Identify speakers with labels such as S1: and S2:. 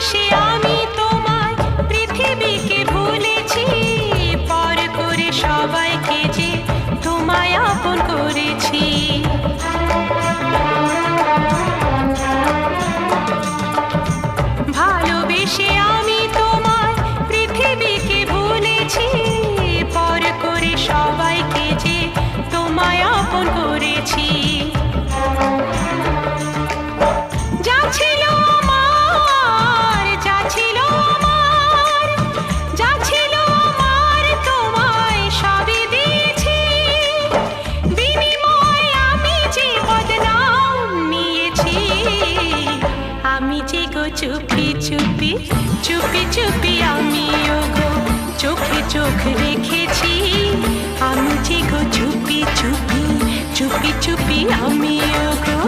S1: ভালোবেসে আমি তোমায় পৃথিবীকে ভুলেছি, পর করে সবাইকে যে তোমায় আপন করেছি। ভালোবেসে আমি তোমায় পৃথিবীকে ভুলেছি, পর করে সবাইকে যে তোমায় আপন করেছি। যা ছিল আমার, যা ছিল আমার, যা ছিল আমার তোমায় সবই দিয়েছি। বিনিময়ে আমি যে বদনাম নিয়েছি, আমি যে গো চুপি চুপি চুপি চুপি আমিও গো চোখে চোখ রেখেছি। আমি যে গো চুপি চুপি চুপি চুপি আমিও গো